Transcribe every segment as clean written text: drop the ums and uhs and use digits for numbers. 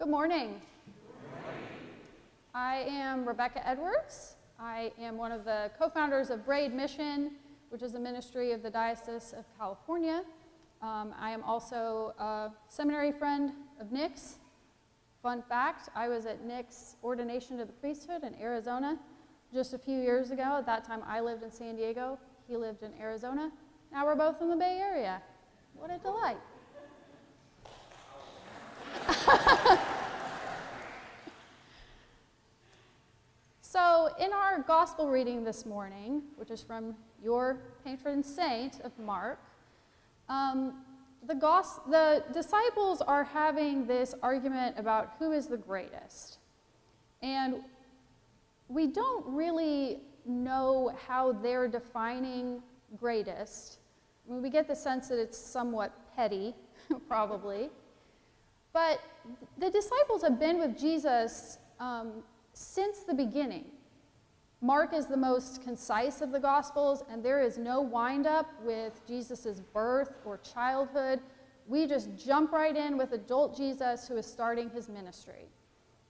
Good morning. I am Rebecca Edwards. I am one of the co-founders of Braid Mission, which is a ministry of the Diocese of California. I am also a seminary friend of Nick's. Fun fact, I was at Nick's ordination to the priesthood in Arizona just a few years ago. At that time, I lived in San Diego. He lived in Arizona. Now we're both in the Bay Area. What a delight. So in our gospel reading this morning, which is from your patron saint of Mark, the disciples are having this argument about who is the greatest. And we don't really know how they're defining greatest. I mean, we get the sense that it's somewhat petty, probably. But the disciples have been with Jesus since the beginning. Mark is the most concise of the Gospels, and there is no wind-up with Jesus' birth or childhood. We just jump right in with adult Jesus who is starting his ministry.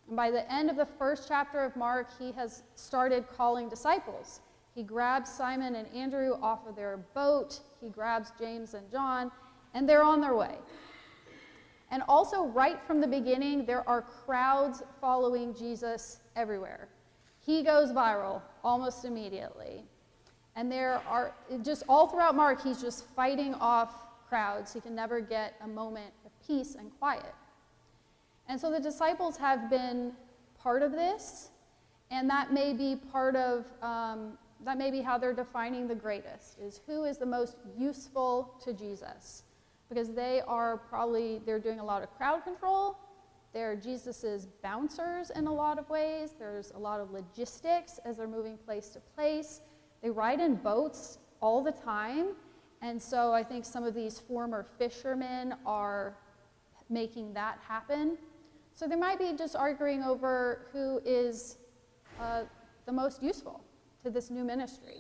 And by the end of the first chapter of Mark, he has started calling disciples. He grabs Simon and Andrew off of their boat. He grabs James and John, and they're on their way. And also, right from the beginning, there are crowds following Jesus everywhere. He goes viral almost immediately. And there are, just all throughout Mark, he's just fighting off crowds. He can never get a moment of peace and quiet. And so the disciples have been part of this, and that may be part of, that may be how they're defining the greatest, is who is the most useful to Jesus. Because they're doing a lot of crowd control. They're Jesus's bouncers in a lot of ways. There's a lot of logistics as they're moving place to place. They ride in boats all the time. And so I think some of these former fishermen are making that happen. So they might be just arguing over who is the most useful to this new ministry.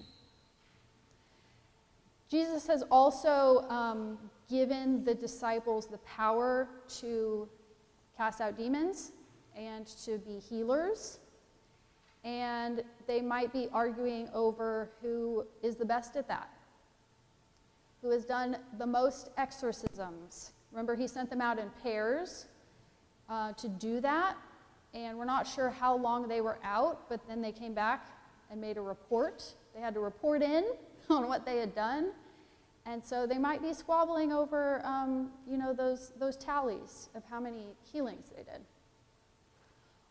Jesus has also given the disciples the power to cast out demons and to be healers. And they might be arguing over who is the best at that, who has done the most exorcisms. Remember, he sent them out in pairs to do that. And we're not sure how long they were out, but then they came back and made a report. They had to report in on what they had done. And so they might be squabbling over, those tallies of how many healings they did.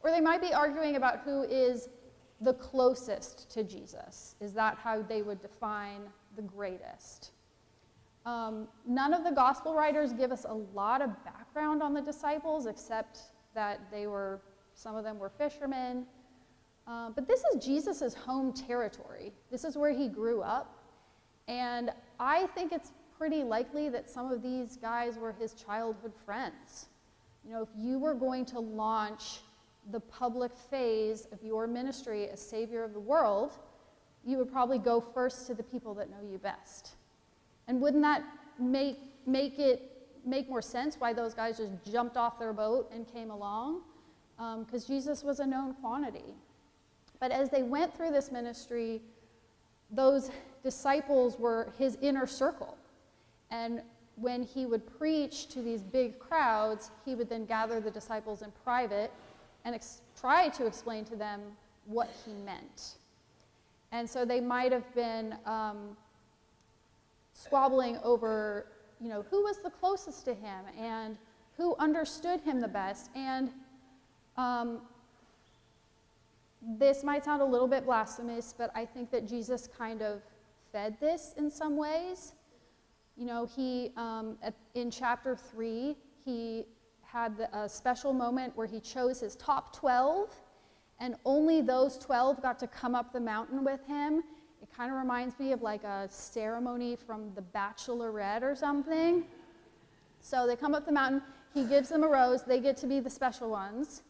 Or they might be arguing about who is the closest to Jesus. Is that how they would define the greatest? None of the gospel writers give us a lot of background on the disciples, except that some of them were fishermen. But this is Jesus' home territory. This is where he grew up. And I think it's pretty likely that some of these guys were his childhood friends. You know, if you were going to launch the public phase of your ministry as Savior of the world, you would probably go first to the people that know you best. And wouldn't that make more sense why those guys just jumped off their boat and came along? Because Jesus was a known quantity. But as they went through this ministry, those disciples were his inner circle. And when he would preach to these big crowds, he would then gather the disciples in private and try to explain to them what he meant. And so they might have been squabbling over, who was the closest to him and who understood him the best. And this might sound a little bit blasphemous, but I think that Jesus kind of fed this in some ways. He, in chapter 3, he had a special moment where he chose his top 12, and only those 12 got to come up the mountain with him. It kind of reminds me of like a ceremony from The Bachelorette or something. So they come up the mountain, he gives them a rose, they get to be the special ones.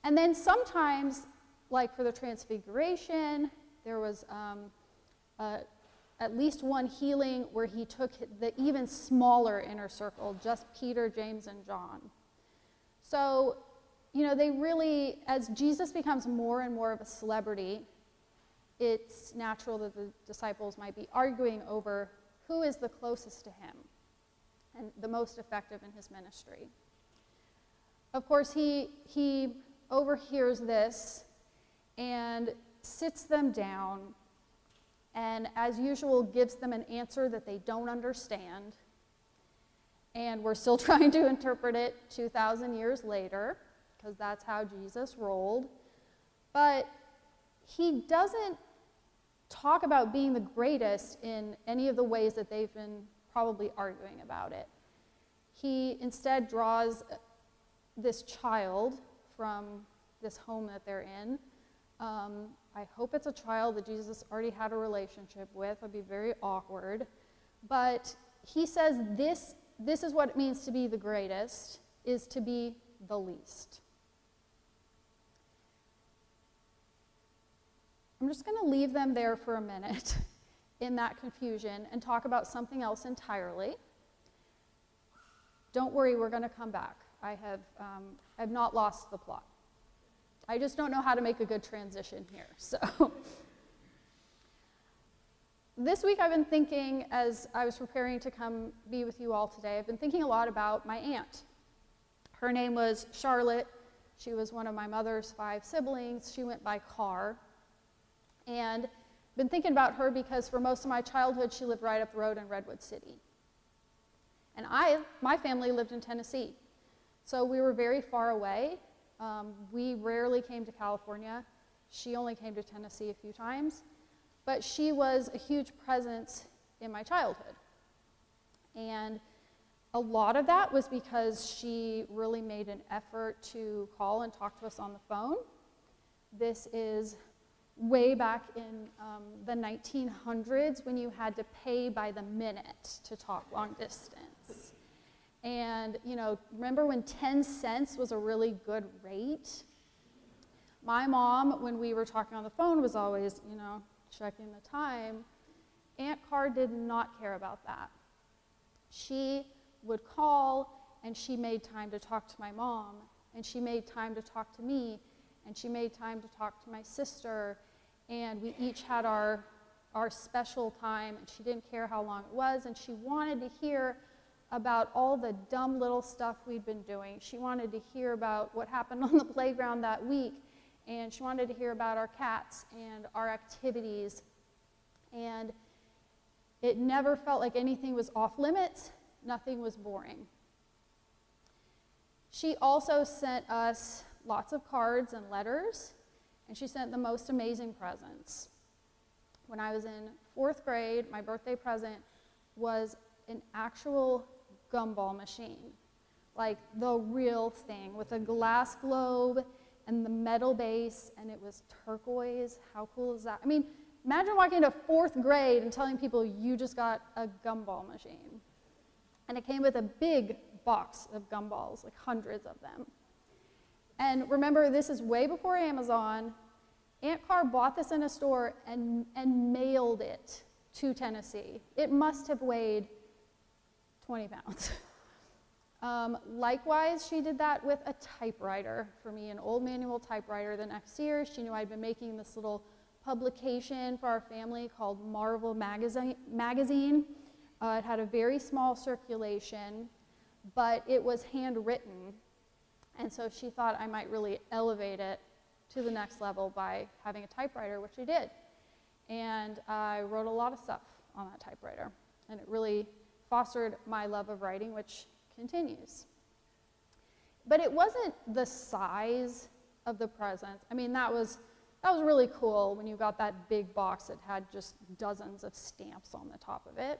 And then sometimes, like for the Transfiguration, there was at least one healing where he took the even smaller inner circle, just Peter, James, and John. So they really, as Jesus becomes more and more of a celebrity, it's natural that the disciples might be arguing over who is the closest to him and the most effective in his ministry. Of course, he overhears this and sits them down and, as usual, gives them an answer that they don't understand. And we're still trying to interpret it 2,000 years later, because that's how Jesus rolled. But he doesn't talk about being the greatest in any of the ways that they've been probably arguing about it. He instead draws this child from this home that they're in. I hope it's a child that Jesus already had a relationship with. It'd be very awkward. But he says this is what it means to be the greatest, is to be the least. I'm just going to leave them there for a minute in that confusion and talk about something else entirely. Don't worry, we're going to come back. I have not lost the plot. I just don't know how to make a good transition here. So this week I've been thinking, as I was preparing to come be with you all today, I've been thinking a lot about my aunt. Her name was Charlotte. She was one of my mother's 5 siblings. She went by car. And I've been thinking about her because for most of my childhood, she lived right up the road in Redwood City. And my family lived in Tennessee. So we were very far away. We rarely came to California. She only came to Tennessee a few times. But she was a huge presence in my childhood. And a lot of that was because she really made an effort to call and talk to us on the phone. This is way back in the 1900s when you had to pay by the minute to talk long distance. And, remember when 10 cents was a really good rate? My mom, when we were talking on the phone, was always, checking the time. Aunt Carr did not care about that. She would call, and she made time to talk to my mom, and she made time to talk to me, and she made time to talk to my sister, and we each had our special time, and she didn't care how long it was, and she wanted to hear about all the dumb little stuff we'd been doing. She wanted to hear about what happened on the playground that week, and she wanted to hear about our cats and our activities, and it never felt like anything was off limits. Nothing was boring. She also sent us lots of cards and letters, and she sent the most amazing presents. When I was in 4th grade, my birthday present was an actual gumball machine, like the real thing, with a glass globe and the metal base, and it was turquoise. How cool is that? I mean, imagine walking into 4th grade and telling people you just got a gumball machine. And it came with a big box of gumballs, like hundreds of them. And remember, this is way before Amazon. Aunt Carr bought this in a store and mailed it to Tennessee. It must have weighed 20 pounds. Likewise, she did that with a typewriter for me, an old manual typewriter. The next year, she knew I'd been making this little publication for our family called Marvel Magazine. It had a very small circulation, but it was handwritten. And so she thought I might really elevate it to the next level by having a typewriter, which I did. And I wrote a lot of stuff on that typewriter. And it really fostered my love of writing, which continues. But it wasn't the size of the presents. I mean, that was really cool when you got that big box that had just dozens of stamps on the top of it.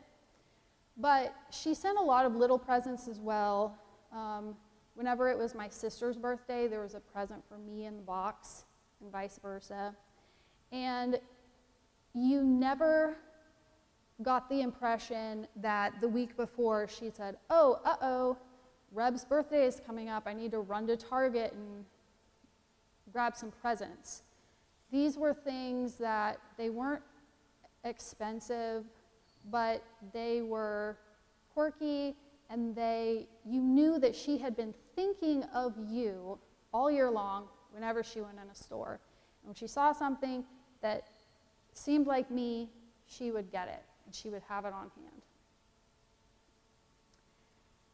But she sent a lot of little presents as well. Whenever it was my sister's birthday, there was a present for me in the box, and vice versa. And you never got the impression that the week before she said, oh, Reb's birthday is coming up. I need to run to Target and grab some presents. These were things that they weren't expensive, but they were quirky, and you knew that she had been thinking of you all year long whenever she went in a store. And when she saw something that seemed like me, she would get it, and she would have it on hand.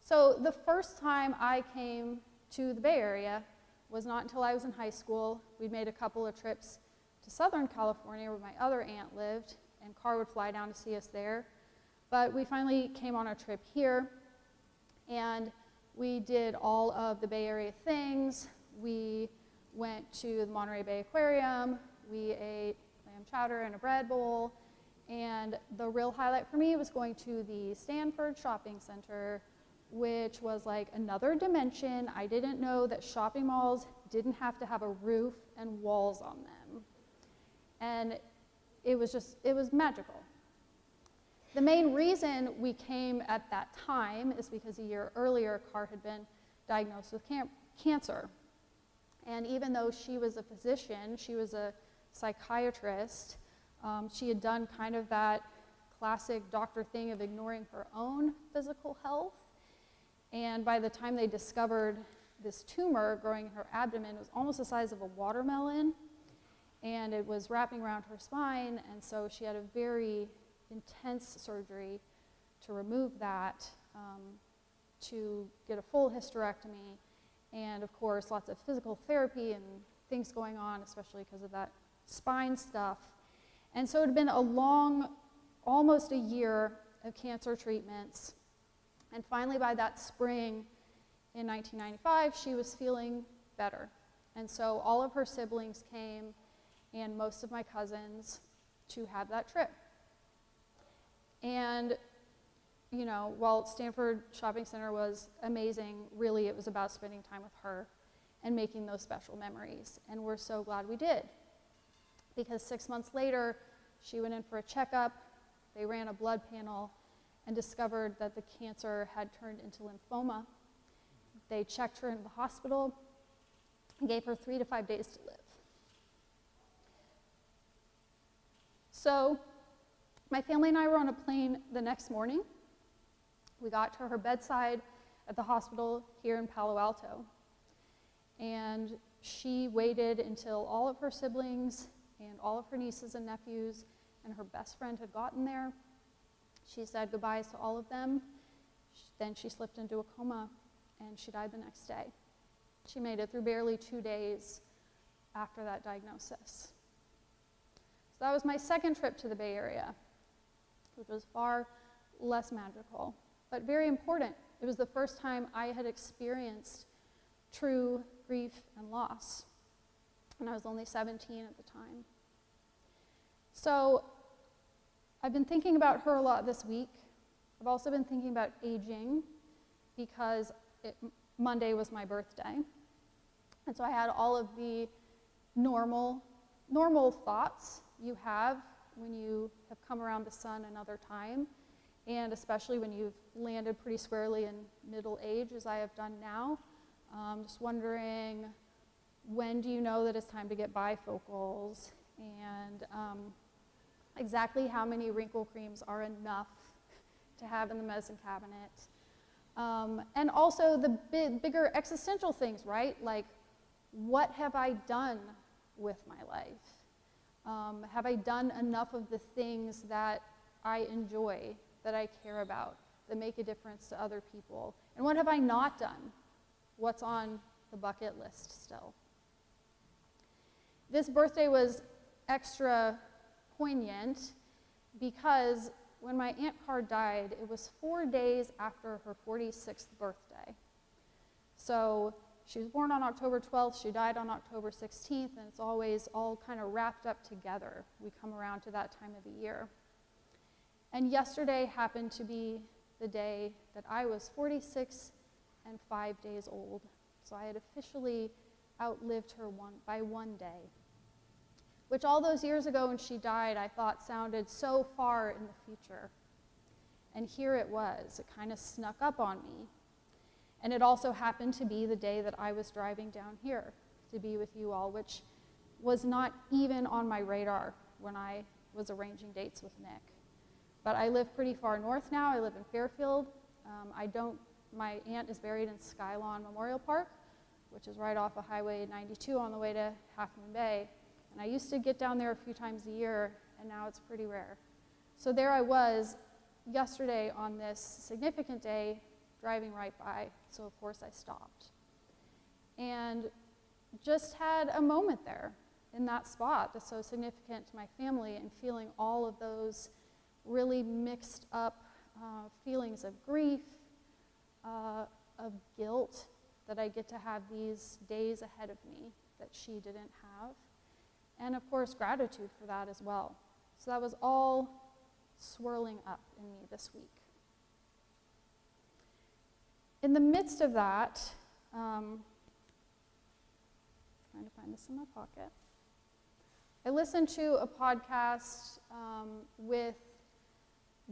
So the first time I came to the Bay Area was not until I was in high school. We made a couple of trips to Southern California where my other aunt lived, and Carr would fly down to see us there. But we finally came on a trip here, and we did all of the Bay Area things. We went to the Monterey Bay Aquarium. We ate lamb chowder and a bread bowl. And the real highlight for me was going to the Stanford Shopping Center, which was like another dimension. I didn't know that shopping malls didn't have to have a roof and walls on them. And it was magical. The main reason we came at that time is because a year earlier, Carr had been diagnosed with cancer. And even though she was a physician, she was a psychiatrist, she had done kind of that classic doctor thing of ignoring her own physical health. And by the time they discovered this tumor growing in her abdomen, it was almost the size of a watermelon, and it was wrapping around her spine, and so she had a very intense surgery to remove that, to get a full hysterectomy, and of course lots of physical therapy and things going on, especially because of that spine stuff. And so it had been a long, almost a year of cancer treatments. And finally, by that spring in 1995, she was feeling better. And so all of her siblings came, and most of my cousins, to have that trip. And, you know, while Stanford Shopping Center was amazing, really it was about spending time with her and making those special memories. And we're so glad we did. Because 6 months later, she went in for a checkup. They ran a blood panel and discovered that the cancer had turned into lymphoma. They checked her into the hospital and gave her 3 to 5 days to live. So my family and I were on a plane the next morning. We got to her bedside at the hospital here in Palo Alto. And she waited until all of her siblings and all of her nieces and nephews and her best friend had gotten there. She said goodbyes to all of them. Then she slipped into a coma, and she died the next day. She made it through barely 2 days after that diagnosis. So that was my second trip to the Bay Area, which was far less magical, but very important. It was the first time I had experienced true grief and loss, and I was only 17 at the time. So I've been thinking about her a lot this week. I've also been thinking about aging because Monday was my birthday. And so I had all of the normal thoughts you have when you have come around the sun another time, and especially when you've landed pretty squarely in middle age, as I have done now. Just wondering, when do you know that it's time to get bifocals? And exactly how many wrinkle creams are enough to have in the medicine cabinet. And also the bigger existential things, right? Like, what have I done with my life? Have I done enough of the things that I enjoy, that I care about, that make a difference to other people? And what have I not done? What's on the bucket list still? This birthday was extra poignant because when my Aunt Carr died, it was 4 days after her 46th birthday. So she was born on October 12th, she died on October 16th, and it's always all kind of wrapped up together. We come around to that time of the year. And yesterday happened to be the day that I was 46 and 5 days old. So I had officially outlived her by 1 day, which all those years ago when she died, I thought sounded so far in the future. And here it was. It kind of snuck up on me. And it also happened to be the day that I was driving down here to be with you all, which was not even on my radar when I was arranging dates with Nick. But I live pretty far north now. I live in Fairfield. My aunt is buried in Skylawn Memorial Park, which is right off of Highway 92 on the way to Half Moon Bay. And I used to get down there a few times a year, and now it's pretty rare. So there I was yesterday on this significant day, driving right by, so of course I stopped. And just had a moment there in that spot that's so significant to my family, and feeling all of those really mixed up feelings of grief, of guilt that I get to have these days ahead of me that she didn't have, and of course gratitude for that as well. So that was all swirling up in me this week. In the midst of that, trying to find this in my pocket, I listened to a podcast with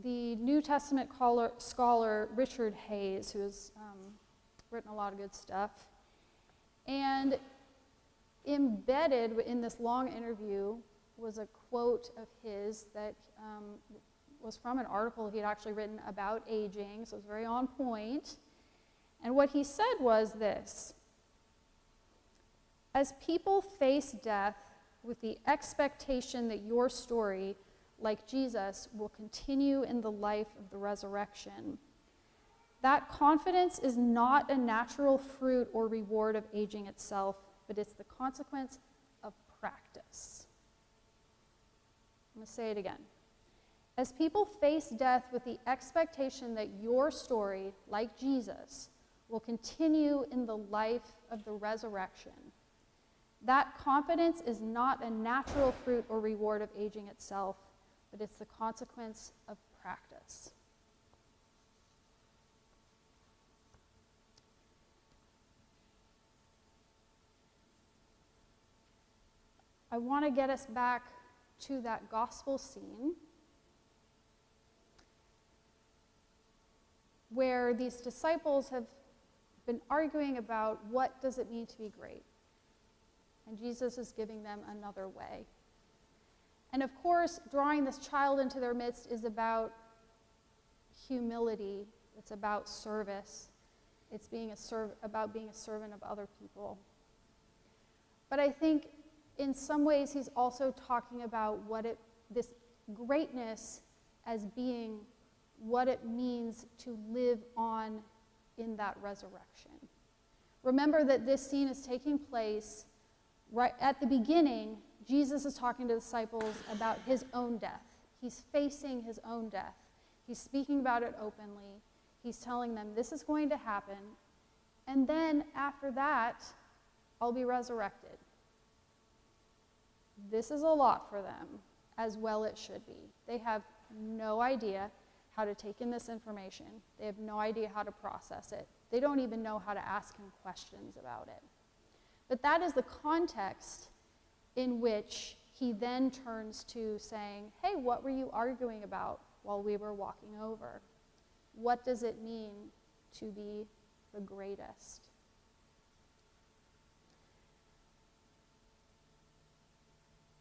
the New Testament scholar Richard Hayes, who has written a lot of good stuff. And embedded in this long interview was a quote of his that was from an article he had actually written about aging, so it was very on point. And what he said was this: as people face death with the expectation that your story, like Jesus, will continue in the life of the resurrection, that confidence is not a natural fruit or reward of aging itself, but it's the consequence of practice. I'm going to say it again. As people face death with the expectation that your story, like Jesus, will continue in the life of the resurrection, that confidence is not a natural fruit or reward of aging itself, but it's the consequence of practice. I want to get us back to that gospel scene where these disciples have been arguing about what does it mean to be great. And Jesus is giving them another way. And of course, drawing this child into their midst is about humility. It's about service. It's about being a servant of other people. But I think in some ways he's also talking about this greatness as being what it means to live on in that resurrection. Remember that this scene is taking place right at the beginning. Jesus is talking to the disciples about his own death. He's facing his own death. He's speaking about it openly. He's telling them this is going to happen. And then after that, I'll be resurrected. This is a lot for them, as well it should be. They have no idea how to take in this information. They have no idea how to process it. They don't even know how to ask him questions about it. But that is the context in which he then turns to saying, hey, what were you arguing about while we were walking over? What does it mean to be the greatest?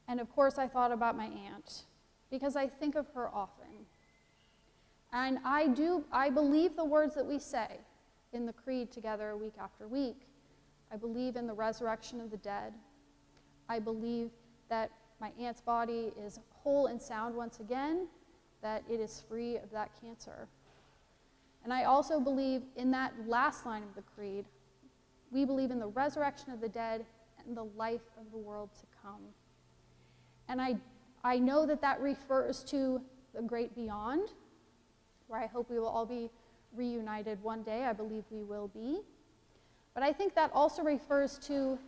And of course, I thought about my aunt, because I think of her often. And I believe the words that we say in the creed together week after week. I believe in the resurrection of the dead. I believe that my aunt's body is whole and sound once again, that it is free of that cancer. And I also believe in that last line of the creed, we believe in the resurrection of the dead and the life of the world to come. And I know that that refers to the great beyond, where I hope we will all be reunited one day. I believe we will be. But I think that also refers to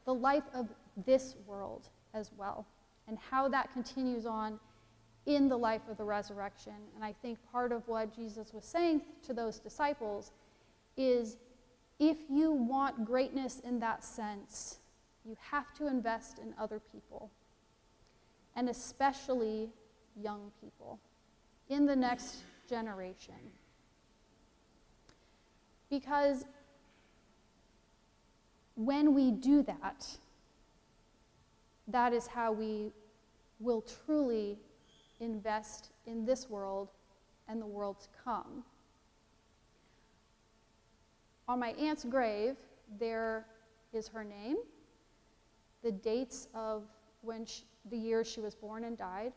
the life of this world as well, and how that continues on in the life of the resurrection. And I think part of what Jesus was saying to those disciples is, if you want greatness in that sense, you have to invest in other people, and especially young people in the next generation. Because when we do that, that is how we will truly invest in this world and the world to come. On my aunt's grave, there is her name, the dates of the years she was born and died,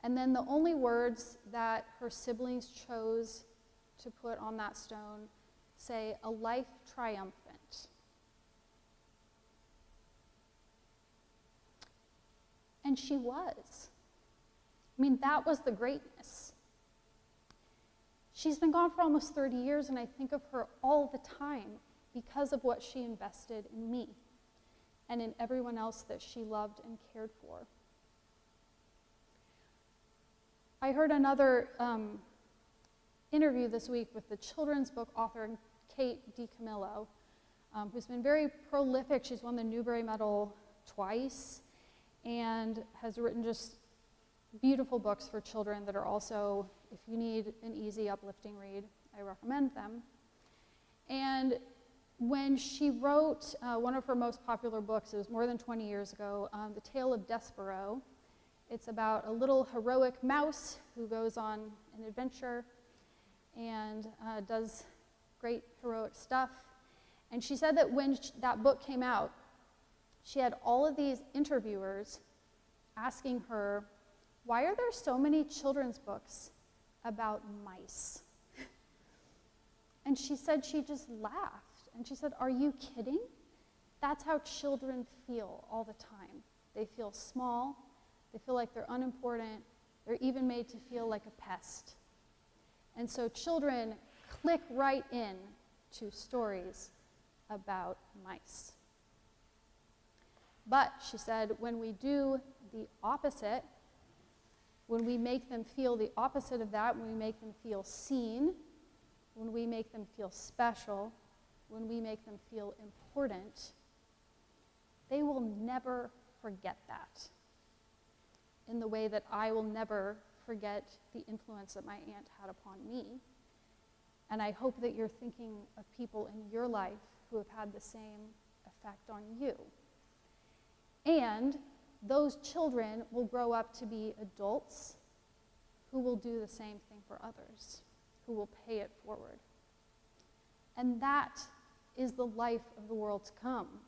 and then the only words that her siblings chose to put on that stone say, "A life triumphant." And she was. I mean, that was the greatness. She's been gone for almost 30 years, and I think of her all the time because of what she invested in me and in everyone else that she loved and cared for. I heard another interview this week with the children's book author Kate DiCamillo, who's been very prolific. She's won the Newbery Medal twice and has written just beautiful books for children that are also, if you need an easy, uplifting read, I recommend them. And when she wrote one of her most popular books, it was more than 20 years ago, The Tale of Despero. It's about a little heroic mouse who goes on an adventure and does great heroic stuff. And she said that when that book came out, she had all of these interviewers asking her, "Why are there so many children's books about mice?" And she said she just laughed. And she said, "Are you kidding? That's how children feel all the time. They feel small. They feel like they're unimportant. They're even made to feel like a pest." And so children click right in to stories about mice. But, she said, when we do the opposite, when we make them feel the opposite of that, when we make them feel seen, when we make them feel special, when we make them feel important, they will never forget that in the way that I will never forget the influence that my aunt had upon me. And I hope that you're thinking of people in your life who have had the same effect on you. And those children will grow up to be adults who will do the same thing for others, who will pay it forward. And that is the life of the world to come.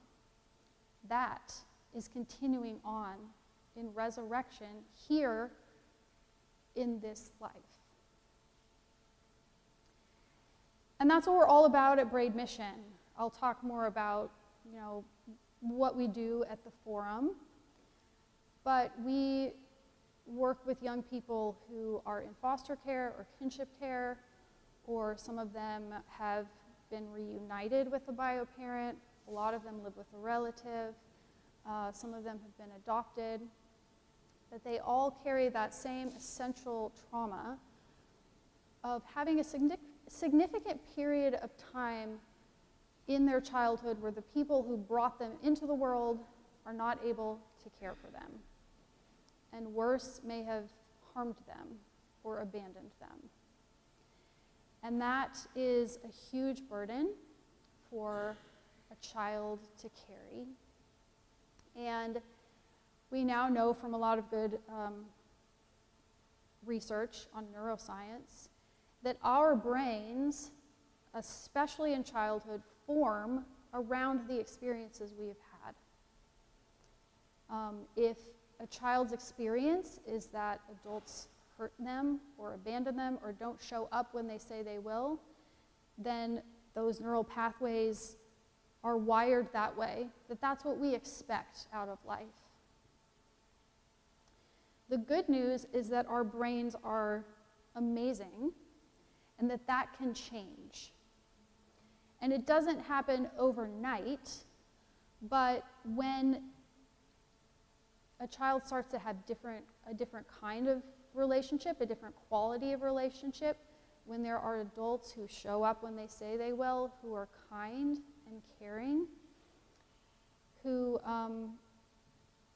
That is continuing on in resurrection here in this life. And that's what we're all about at Braid Mission. I'll talk more about, what we do at the forum. But we work with young people who are in foster care or kinship care, or some of them have been reunited with a bio parent. A lot of them live with a relative. Some of them have been adopted. But they all carry that same essential trauma of having a significant period of time in their childhood where the people who brought them into the world are not able to care for them. And worse, may have harmed them or abandoned them. And that is a huge burden for a child to carry. And we now know from a lot of good research on neuroscience that our brains, especially in childhood, form around the experiences we have had. If a child's experience is that adults hurt them or abandon them or don't show up when they say they will, then those neural pathways are wired that way, that's what we expect out of life. The good news is that our brains are amazing and that can change. And it doesn't happen overnight, but when a child starts to have a different kind of relationship, a different quality of relationship, when there are adults who show up when they say they will, who are kind and caring, who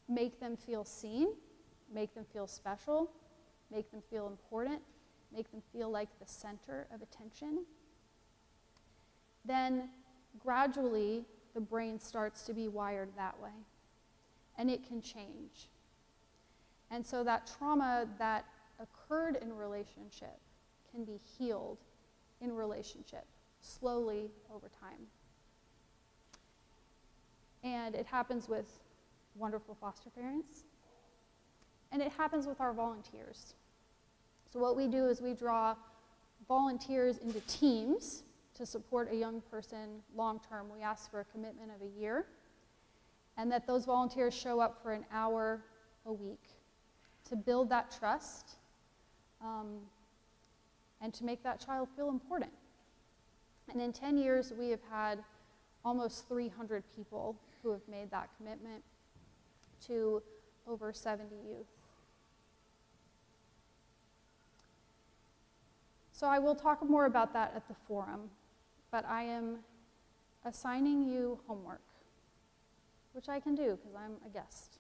make them feel seen, make them feel special, make them feel important, make them feel like the center of attention, then gradually the brain starts to be wired that way. And it can change. And so that trauma that occurred in relationship can be healed in relationship, slowly over time. And it happens with wonderful foster parents. And it happens with our volunteers. So what we do is we draw volunteers into teams to support a young person long term. We ask for a commitment of a year, and that those volunteers show up for an hour a week to build that trust and to make that child feel important. And in 10 years, we have had almost 300 people who have made that commitment to over 70 youth. So I will talk more about that at the forum, but I am assigning you homework, which I can do because I'm a guest.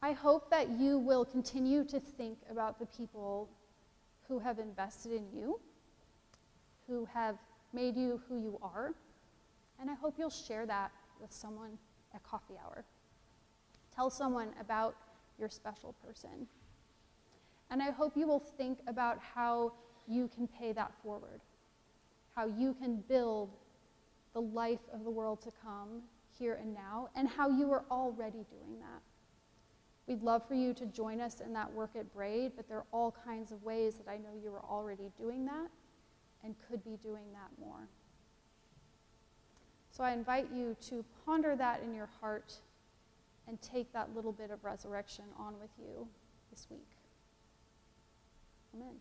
I hope that you will continue to think about the people who have invested in you, who have made you who you are, and I hope you'll share that with someone at coffee hour. Tell someone about your special person. And I hope you will think about how you can pay that forward, how you can build the life of the world to come here and now, and how you are already doing that. We'd love for you to join us in that work at Braid, but there are all kinds of ways that I know you are already doing that and could be doing that more. So I invite you to ponder that in your heart and take that little bit of resurrection on with you this week. Amen.